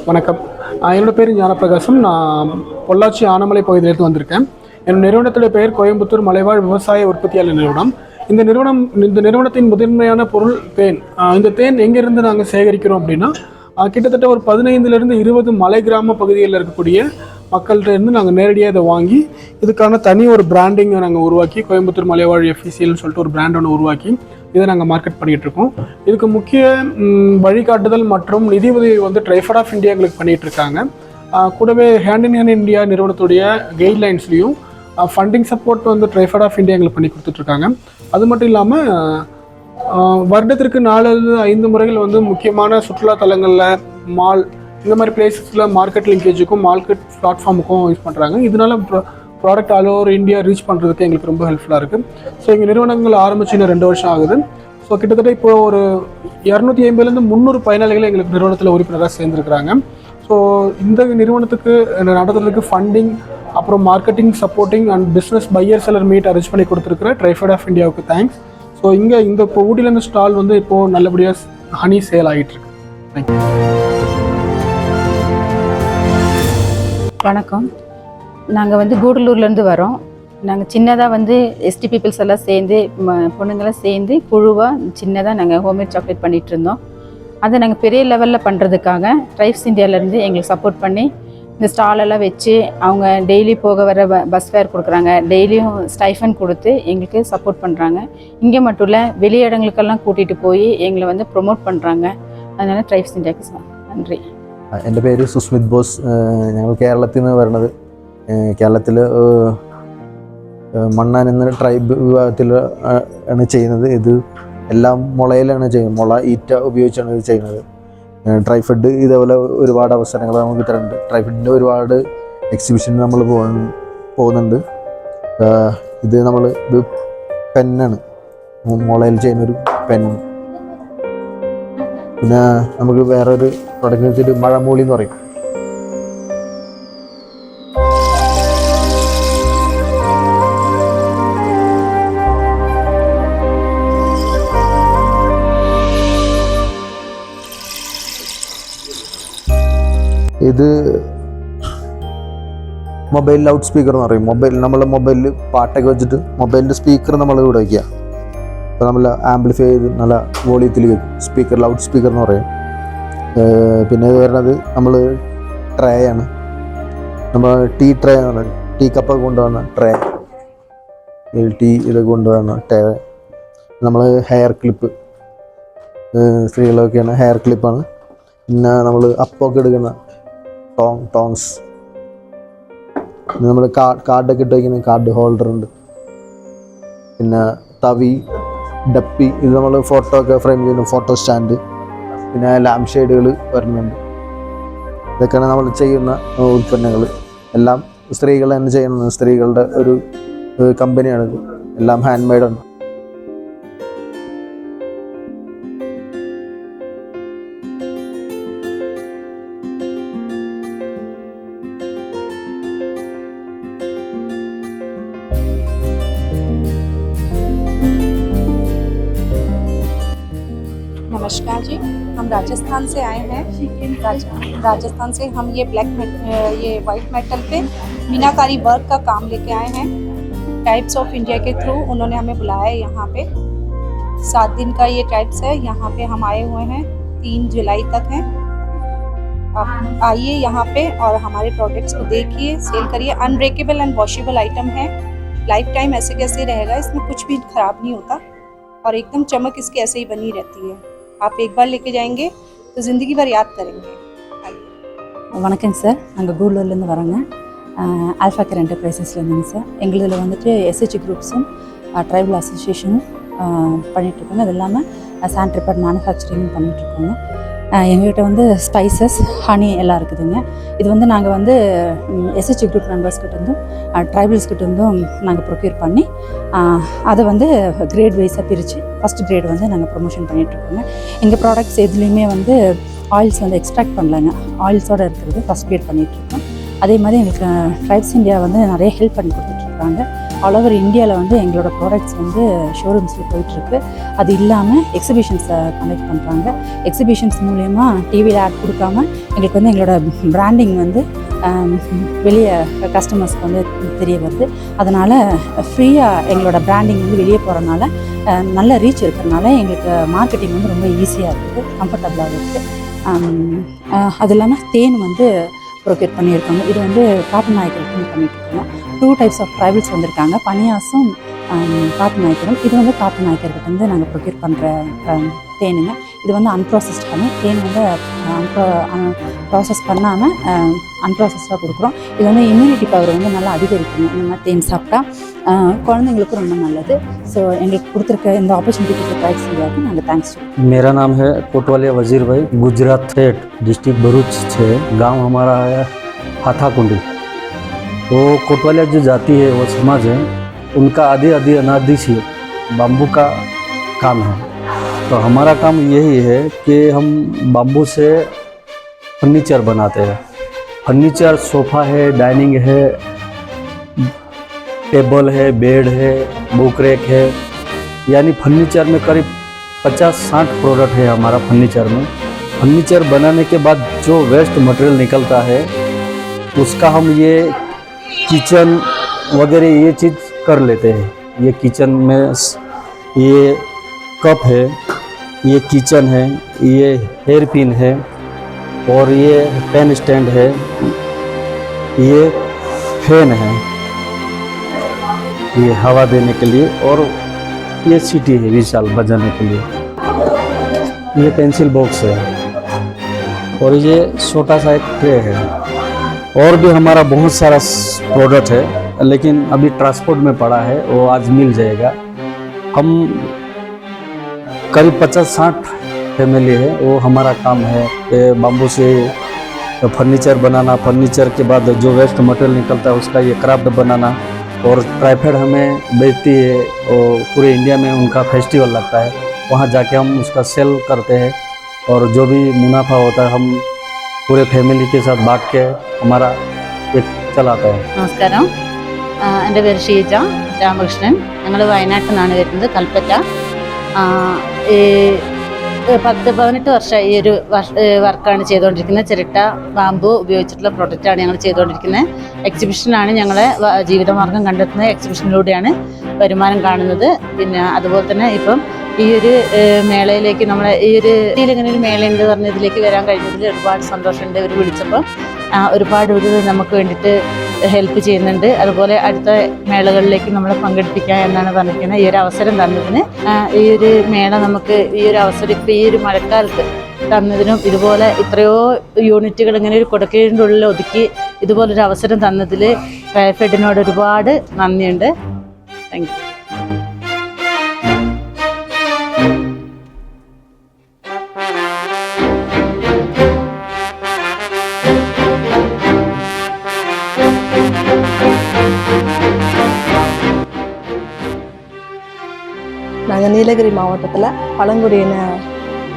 வணக்கம். என்னோடய பேர் ஞானப்பிரகாசம். நான் பொள்ளாச்சி ஆனமலை பகுதியிலிருந்து வந்திருக்கேன். என் நிறுவனத்துடைய பெயர் கோயம்புத்தூர் மலைவாழ் விவசாய உற்பத்தியாளர் நிறுவனம். இந்த நிறுவனத்தின் முதன்மையான பொருள் தேன். இந்த தேன் எங்கேருந்து நாங்கள் சேகரிக்கிறோம் அப்படின்னா, கிட்டத்தட்ட ஒரு 15லேருந்து 20 மலை கிராம பகுதிகளில் இருக்கக்கூடிய மக்கள்கிட்ட இருந்து நாங்கள் நேரடியாக இதை வாங்கி இதுக்கான தனி ஒரு பிராண்டிங்கை நாங்கள் உருவாக்கி, கோயம்புத்தூர் மலைவாழ் எஃப்இசிஎல்னு சொல்லிட்டு ஒரு பிராண்ட் ஒன்று உருவாக்கி இதை நாங்கள் மார்க்கெட் பண்ணிகிட்டு இருக்கோம். இதுக்கு முக்கிய வழிகாட்டுதல் மற்றும் நிதி உதவி வந்து ட்ரைஃபட் ஆஃப் இந்தியா எங்களுக்கு பண்ணிகிட்டு இருக்காங்க. கூடவே ஹேண்ட் இன் ஹேண்ட் இந்தியா நிறுவனத்துடைய கைட்லைன்ஸ்லையும் ஃபண்டிங் சப்போர்ட் வந்து ட்ரைஃபட் ஆஃப் இந்தியா எங்களுக்கு பண்ணி கொடுத்துட்ருக்காங்க. அது மட்டும் இல்லாமல் வருடத்திற்கு 4-5 முறைகள் வந்து முக்கியமான சுற்றுலா தலங்களில் மால் இந்த மாதிரி பிளேசஸில் மார்க்கெட் லிங்கேஜுக்கும் மார்க்கெட் பிளாட்ஃபார்முக்கும் யூஸ் பண்ணுறாங்க. இதனால product all over India reach பண்ணுறதுக்கு எங்களுக்கு ரொம்ப ஹெல்ப்ஃபுல்லாக இருக்குது. ஸோ எங்கள் நிறுவனங்கள் ஆரம்பிச்சு இன்னும் 2 வருஷம் ஆகுது. ஸோ கிட்டத்தட்ட இப்போது ஒரு 250லேருந்து 300 பயனாளிகள் எங்களுக்கு நிறுவனத்தில் உறுப்பினராக சேர்ந்துருக்குறாங்க. ஸோ இந்த நிறுவனத்துக்கு நடத்துறதுக்கு ஃபண்டிங், அப்புறம் marketing supporting and business buyer seller meet arrange பண்ணி கொடுத்துருக்குற ட்ரைஃபட் ஆஃப் இந்தியாவுக்கு தேங்க்ஸ். ஸோ இங்கே இப்போ ஊட்டிலேருந்து ஸ்டால் வந்து இப்போது நல்லபடியாக ஹனி சேல் ஆகிட்டுருக்கு. தேங்க்யூ. வணக்கம். நாங்கள் வந்து கூடலூர்லேருந்து வரோம். நாங்கள் சின்னதாக வந்து எஸ்டி பீப்புள்ஸ் எல்லாம் சேர்ந்து பொண்ணுங்களாம் சேர்ந்து குழுவாக சின்னதாக நாங்கள் ஹோம்மேட் சாக்லேட் பண்ணிகிட்டு இருந்தோம். அதை நாங்கள் பெரிய லெவலில் பண்ணுறதுக்காக ட்ரைப்ஸ் இந்தியாவிலேருந்து எங்களுக்கு சப்போர்ட் பண்ணி இந்த ஸ்டாலெல்லாம் வச்சு அவங்க டெய்லி போக வர பஸ் ஃபேர் கொடுக்குறாங்க. டெய்லியும் ஸ்டைஃபன் கொடுத்து எங்களுக்கு சப்போர்ட் பண்ணுறாங்க. இங்கே மட்டும் இல்லை, வெளி இடங்களுக்கெல்லாம் கூட்டிகிட்டு போய் எங்களை வந்து ப்ரொமோட் பண்ணுறாங்க. அதனால் ட்ரைப்ஸ் இந்தியாவுக்கு நன்றி. എൻ്റെ പേര് സുസ്മിത് ബോസ്. ഞങ്ങൾ കേരളത്തിൽ നിന്ന് വരുന്നത്. കേരളത്തിൽ മണ്ണാൻ എന്ന ട്രൈബ് വിഭാഗത്തിൽ ആണ് ചെയ്യുന്നത്. ഇത് എല്ലാം മുളയിലാണ് ചെയ്യുന്നത്. മുള ഈറ്റ ഉപയോഗിച്ചാണ് ഇത് ചെയ്യുന്നത്. ട്രൈഫഡ് ഇതേപോലെ ഒരുപാട് അവസരങ്ങൾ നമുക്ക് കിട്ടാറുണ്ട്. ട്രൈഫഡിൻ്റെ ഒരുപാട് എക്സിബിഷൻ നമ്മൾ പോകുന്നുണ്ട്. ഇത് പെന്നാണ്, മുളയിൽ ചെയ്യുന്നൊരു പെൻ. പിന്നെ നമുക്ക് വേറൊരു പ്രോഡക്റ്റ് വെച്ചിട്ട് മഴമൂളി എന്ന് പറയും. ഇത് മൊബൈൽ ലൗഡ് സ്പീക്കർ എന്ന് പറയും. നമ്മളെ മൊബൈലിൽ പാട്ടൊക്കെ വെച്ചിട്ട് മൊബൈലിൻ്റെ സ്പീക്കർ നമ്മൾ ഇവിടെ വയ്ക്കുക. അപ്പോൾ നമ്മൾ ആംപ്ലിഫൈ ചെയ്ത് നല്ല വോളിയത്തിൽ കേൾക്കും. സ്പീക്കർ, ലൗഡ് സ്പീക്കർ എന്ന് പറയും. പിന്നെ ഇത് വരുന്നത് നമ്മൾ ട്രേ ആണ്. നമ്മൾ ടീ ട്രേ എന്ന് പറയുന്നത്, ടീ കപ്പൊക്കെ കൊണ്ടുവന്ന ട്രേ, ടീ ഇതൊക്കെ കൊണ്ടുവന്ന ട്രേ. നമ്മൾ ഹെയർ ക്ലിപ്പ്, സ്ത്രീകളൊക്കെയാണ് ഹെയർ ക്ലിപ്പാണ്. പിന്നെ നമ്മൾ അപ്പമൊക്കെ എടുക്കുന്ന ടോങ്സ്. പിന്നെ നമ്മൾ കാർഡൊക്കെ ഇട്ട് വയ്ക്കുന്ന കാർഡ് ഹോൾഡർ ഉണ്ട്. പിന്നെ തവി, ഡപ്പി, ഇത് നമ്മൾ ഫോട്ടോ ഒക്കെ ഫ്രെയിം ചെയ്യുന്ന ഫോട്ടോ സ്റ്റാൻഡ്. പിന്നെ ലാമ്പ് ഷെയ്ഡുകൾ വരുന്നുണ്ട്. ഇതൊക്കെയാണ് നമ്മൾ ചെയ്യുന്ന ഉൽപ്പന്നങ്ങൾ. എല്ലാം സ്ത്രീകൾ തന്നെ ചെയ്യുന്നത്. സ്ത്രീകളുടെ ഒരു കമ്പനിയാണിത്. എല്ലാം ഹാൻഡ് മെയ്ഡാണ്. नमस्कार जी, हम राजस्थान से आए हैं। राजस्थान से हम ये वाइट मेटल पे मीनाकारी वर्क का काम लेके आए हैं। ट्राइब्स ऑफ इंडिया के थ्रू उन्होंने हमें बुलाया है यहाँ पे। 7 दिन का ये ट्राइब्स है, यहाँ पे हम आए हुए हैं। 3 जुलाई तक हैं। आप आइए यहाँ पे और हमारे प्रोडक्ट्स को देखिए, सेल करिए। अनब्रेकेबल एंड वॉशेबल आइटम है। लाइफ टाइम ऐसे कैसे रहेगा, इसमें कुछ भी ख़राब नहीं होता और एकदम चमक इसकी ऐसे ही बनी रहती है। आप एक बार लेके जाएंगे तो ज़िंदगी भर याद करेंगे. வணக்கம் சார். நாங்கள் கூடலூர்லேருந்து வரோங்க. ஆல்ஃபா கேர் என்டர்பிரைசஸ்லேருந்துங்க சார். எங்களுதில் வந்துட்டு எஸ்ஹெச் குரூப்ஸும் ட்ரைபல் அசோசியேஷனும் பண்ணிகிட்ருக்கோங்க. அது இல்லாமல் சாண்ட் ரிப்பேர் மேனுஃபேக்சரிங் பண்ணிகிட்ருக்கோங்க. எங்கள்கிட்ட வந்து ஸ்பைசஸ், ஹனி எல்லாம் இருக்குதுங்க. இது வந்து நாங்கள் வந்து எஸ்ஹெச் குரூப் மெம்பர்ஸ்கிட்ட இருந்தும் ட்ரைபல்ஸ்கிட்ட இருந்தும் நாங்கள் ப்ரொக்யூர் பண்ணி அதை வந்து கிரேட் வைஸாக பிரித்து ஃபஸ்ட் கிரேட் வந்து நாங்கள் ப்ரொமோஷன் பண்ணிகிட்ருக்கோங்க. எங்கள் ப்ராடக்ட்ஸ் எதுலேயுமே வந்து ஆயில்ஸ் வந்து எக்ஸ்ட்ராக்ட் பண்ணலைங்க. ஆயில்ஸோடு இருக்கிறது ஃபஸ்ட் கிரேட் பண்ணிகிட்ருக்கோம். அதே மாதிரி எங்களுக்கு ட்ரைப்ஸ் இந்தியா வந்து நிறைய ஹெல்ப் பண்ணி கொடுத்துட்ருக்காங்க. ஆல் ஓவர் இந்தியாவில் வந்து எங்களோட ப்ராடக்ட்ஸ் வந்து ஷோரூம்ஸில் போயிட்டுருக்கு. அது இல்லாமல் எக்ஸிபிஷன்ஸை கண்டக்ட் பண்ணுறாங்க. எக்ஸிபிஷன்ஸ் மூலயமா டிவியில் ஆட் கொடுக்காம எங்களுக்கு வந்து எங்களோட பிராண்டிங் வந்து வெளியே கஸ்டமர்ஸ்க்கு வந்து தெரிய வருது. அதனால் ஃப்ரீயாக எங்களோட பிராண்டிங் வந்து வெளியே போகிறனால நல்ல ரீச் இருக்கிறனால எங்களுக்கு மார்க்கெட்டிங் வந்து ரொம்ப ஈஸியாக இருக்குது, கம்ஃபர்டபுளாக இருக்குது. அது இல்லாமல் தேன் வந்து ப்ரொக்யூர் பண்ணியிருக்காங்க. இது வந்து காட்டு நாயக்கருக்கு பண்ணிட்டுருக்காங்க. 2 டைப்ஸ் ஆஃப் ட்ரைவல்ஸ் வந்திருக்காங்க, பனியாசும் காட்டு நாயக்கரும். இது வந்து காட்டு நாயக்கருக்கு வந்து நாங்கள் ப்ரொக்யூர் பண்ணுற தேனுங்க. இது வந்து அன்ப்ராசஸ்ட் பண்ணி தேன் வந்து ப்ராசஸ் பண்ணாமல் அன்ப்ராசஸ்டாக கொடுக்குறோம். இது வந்து இம்யூனிட்டி பவர் வந்து நல்லா அதிகரிக்கணும். இந்த மாதிரி தேன் சாப்பிட்டா குழந்தைங்களுக்கும் ரொம்ப நல்லது. ஸோ எங்களுக்கு கொடுத்துருக்க இந்த ஆப்பர்ச்சுனிட்டி ட்ரை செய்யாது நாங்கள் தேங்க்ஸ். मेरा नाम है कोटवालिया वजीर भाई, गुजरात स्टेट, डिस्ट्रिक्ट भरूच से। गांव हमारा है हाथाकुंडी। वो कोटवालिया जो जाति है वो समाज है, उनका आदि अनादि से बाम्बू का काम है। तो हमारा काम यही है कि हम बाम्बू से फर्नीचर बनाते हैं। फर्नीचर सोफ़ा है, डाइनिंग है, टेबल है, बेड है, बुक रैक है, यानी फर्नीचर में करीब 50-60 प्रोडक्ट है हमारा फर्नीचर में। फर्नीचर बनाने के बाद जो वेस्ट मटेरियल निकलता है उसका हम ये किचन वगैरह ये चीज़ कर लेते हैं। ये किचन में ये कप है, ये किचन है, ये हेयर पिन है, और ये पेन स्टैंड है, ये फैन है, ये हवा देने के लिए, और ये सीटी है विशाल बजाने के लिए। ये पेंसिल बॉक्स है, और ये छोटा सा एक ट्रे है। और भी हमारा बहुत सारा प्रोडक्ट है, लेकिन अभी ट्रांसपोर्ट में पड़ा है, वो आज मिल जाएगा। हम करीब 50-60 फैमिली है, वो हमारा काम है बाम्बू से फर्नीचर बनाना। फर्नीचर के बाद जो वेस्ट मटेरियल निकलता है उसका ये क्राफ्ट बनाना। और ट्राइफेड हमें बेचती है, और पूरे इंडिया में उनका फेस्टिवल लगता है, वहाँ जाके हम उसका सेल करते हैं, और जो भी मुनाफा होता है हम पूरे फैमिली के साथ बांट के हमारा एक चलाता है। നമസ്കാരം, എൻ്റെ പേര് ഷീജ രാമകൃഷ്ണൻ. ഞങ്ങൾ വയനാട്ടിൽ നിന്നാണ് വരുന്നത്, കൽപ്പറ്റ. ഈ 10-18 വർഷമായി ഈ ഒരു വർക്കാണ് ചെയ്തുകൊണ്ടിരിക്കുന്നത്. ചിരട്ട, ബാമ്പു ഉപയോഗിച്ചിട്ടുള്ള പ്രൊഡക്റ്റാണ് ഞങ്ങൾ ചെയ്തുകൊണ്ടിരിക്കുന്നത്. എക്സിബിഷനാണ് ഞങ്ങളെ ജീവിതമാർഗം കണ്ടെത്തുന്നത്. എക്സിബിഷനിലൂടെയാണ് വരുമാനം കാണുന്നത്. പിന്നെ അതുപോലെ തന്നെ ഇപ്പം ഈ ഒരു മേളയിലേക്ക് നമ്മളെ ഈ ഒരു ഇങ്ങനെ ഒരു മേളയുണ്ട് പറഞ്ഞ് ഇതിലേക്ക് വരാൻ കഴിഞ്ഞതിൽ ഒരുപാട് സന്തോഷമുണ്ട്. ഇവർ വിളിച്ചപ്പോൾ ഒരുപാട് ഒരു നമുക്ക് വേണ്ടിയിട്ട് ഹെൽപ്പ് ചെയ്യുന്നുണ്ട്. അതുപോലെ അടുത്ത മേളകളിലേക്ക് നമ്മളെ പങ്കെടുപ്പിക്കുക എന്നാണ് പറഞ്ഞിരിക്കുന്നത്. ഈ ഒരു അവസരം തന്നതിന്, ഈ ഒരു മേള നമുക്ക് ഈ ഒരു അവസരം ഇപ്പോൾ ഈ ഒരു മഴക്കാലത്ത് തന്നതിനും, ഇതുപോലെ ഇത്രയോ യൂണിറ്റുകൾ ഇങ്ങനെ ഒരു കൊടുക്കേൻ്റെ ഉള്ളിൽ ഒതുക്കി ഇതുപോലൊരു അവസരം തന്നതിൽ ട്രൈഫെഡിനോട് ഒരുപാട് നന്ദിയുണ്ട്. Thank you. நாங்கள் நீலகிரி மாவட்டத்தில் பழங்குடியின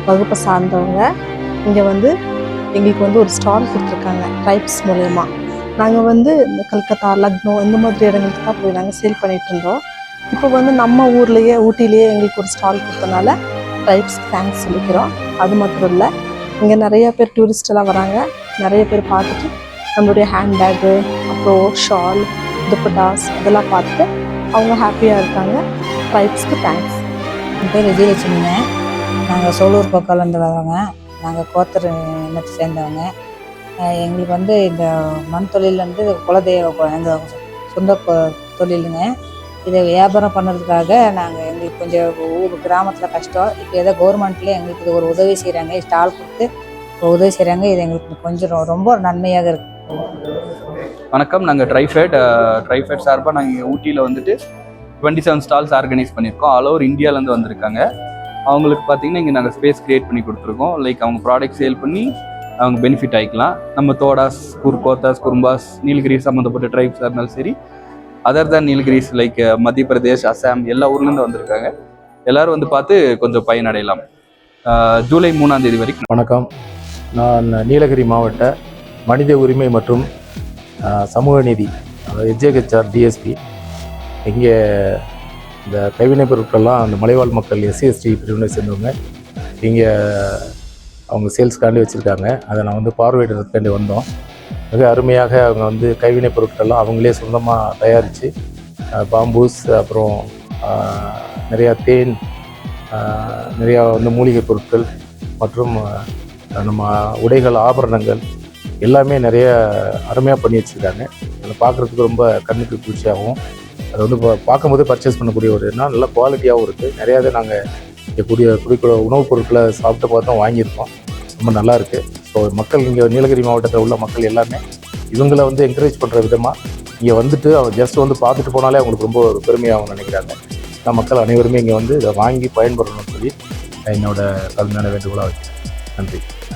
வகுப்பை சார்ந்தவங்க. இங்கே வந்து எங்களுக்கு வந்து ஒரு ஸ்டால் கொடுத்துருக்காங்க ட்ரைப்ஸ் மூலயமா. நாங்கள் வந்து இந்த கல்கத்தா, லக்னோ இந்த மாதிரி இடங்களுக்கு தான் போய் நாங்கள் சேல் பண்ணிகிட்டு இருந்தோம். இப்போ வந்து நம்ம ஊர்லேயே ஊட்டிலேயே எங்களுக்கு ஒரு ஸ்டால் கொடுத்தனால ட்ரைப்ஸ்க்கு தேங்க்ஸ் சொல்லிக்கிறோம். அது மட்டும் இல்லை, இங்கே நிறைய பேர் டூரிஸ்டெல்லாம் வராங்க. நிறைய பேர் பார்த்துட்டு நம்மளுடைய ஹேண்ட்பேக்கு, அப்புறம் ஷால், துப்பட்டாஸ் இதெல்லாம் பார்த்துட்டு அவங்க ஹாப்பியாக இருக்காங்க. ட்ரைப்ஸ்க்கு தேங்க்ஸ். என் பேர் விஜயலட்சுமிங்க. நாங்கள் சோலூர் பக்கம்லேருந்து வரோங்க. நாங்கள் கோத்தர் இனத்தை சேர்ந்தவங்க. எங்களுக்கு வந்து இந்த மண் தொழில் வந்து குலதெய்வம் எங்கள் சொந்த தொழிலுங்க. இதை வியாபாரம் பண்ணுறதுக்காக நாங்கள் எங்களுக்கு கொஞ்சம் ஊர் கிராமத்தில் கஷ்டம். இப்போ ஏதோ கவர்மெண்ட்லேயே எங்களுக்கு இது ஒரு உதவி செய்கிறாங்க, ஸ்டால் கொடுத்து உதவி செய்கிறாங்க. இது எங்களுக்கு கொஞ்சம் ரொம்ப நன்மையாக இருக்குது. வணக்கம், நாங்கள் ட்ரைஃபெட் சார்பாக நாங்கள் ஊட்டியில் வந்துட்டு 27 ஸ்டால்ஸ் ஆர்கனைஸ் பண்ணியிருக்கோம். ஆல் ஓவர் இந்தியாவிலேருந்து வந்திருக்காங்க. அவங்களுக்கு பார்த்தீங்கன்னா இங்கே நாங்கள் ஸ்பேஸ் க்ரியேட் பண்ணி கொடுத்துருக்கோம். லைக் அவங்க ப்ராடக்ட் சேல் பண்ணி அவங்க பெனிஃபிட் ஆகிக்கலாம். நம்ம தோடாஸ், கோத்தாஸ், குறும்பாஸ், நீலகிரி சம்மந்தப்பட்ட ட்ரைப்ஸாக இருந்தாலும் சரி, அதர் தான் நீலகிரிஸ் லைக் மத்திய பிரதேஷ், அசாம் எல்லா ஊர்லேருந்து வந்திருக்காங்க. எல்லோரும் வந்து பார்த்து கொஞ்சம் பயனடையலாம். ஜூலை 3ஆம் தேதி வரைக்கும். வணக்கம், நான் நீலகிரி மாவட்ட மனித உரிமை மற்றும் சமூக நீதி HHR DSP. இங்கே இந்த கைவினைப் பொருட்கள்லாம் அந்த மலைவாழ் மக்கள் SC/ST பிரிவினை சேர்ந்தவங்க இங்கே அவங்க சேல்ஸ்க்காண்டி வச்சுருக்காங்க. அதை நான் வந்து பார்வையிடுறதுக்காண்டி வந்தோம். மிக அருமையாக அவங்க வந்து கைவினைப் பொருட்கள்லாம் அவங்களே சொந்தமாக தயாரித்து பாம்பூஸ், அப்புறம் நிறையா தேன், நிறையா வந்து மூலிகை பொருட்கள் மற்றும் நம்ம உடைகள், ஆபரணங்கள் எல்லாமே நிறைய அருமையாக பண்ணி வச்சுருக்காங்க. அதை பார்க்குறதுக்கு ரொம்ப கண்ணுக்கு குளிர்ச்சியாகவும், அதை வந்து பார்க்கும்போது பர்ச்சேஸ் பண்ணக்கூடிய ஒரு நல்ல குவாலிட்டியாகவும் இருக்குது. நிறையா இதை நாங்கள் குடிக்கிற உணவுப் பொருட்களை சாப்பிட்டு பார்த்தோம், வாங்கியிருக்கோம். ரொம்ப நல்லா இருக்குது. ஸோ மக்கள் இங்கே நீலகிரி மாவட்டத்தில் உள்ள மக்கள் எல்லாமே இவங்களை வந்து என்கரேஜ் பண்ணுற விதமாக இங்கே வந்துட்டு அவங்க ஜஸ்ட் வந்து பார்த்துட்டு போனாலே அவங்களுக்கு ரொம்ப ஒரு பெருமையாகவும் நினைக்கிறாங்க. மக்கள் அனைவருமே இங்கே வந்து இதை வாங்கி பயன்படணும்னு சொல்லி என்னோட கடுமையான வேண்டுகோளாக வைக்கிறேன். நன்றி.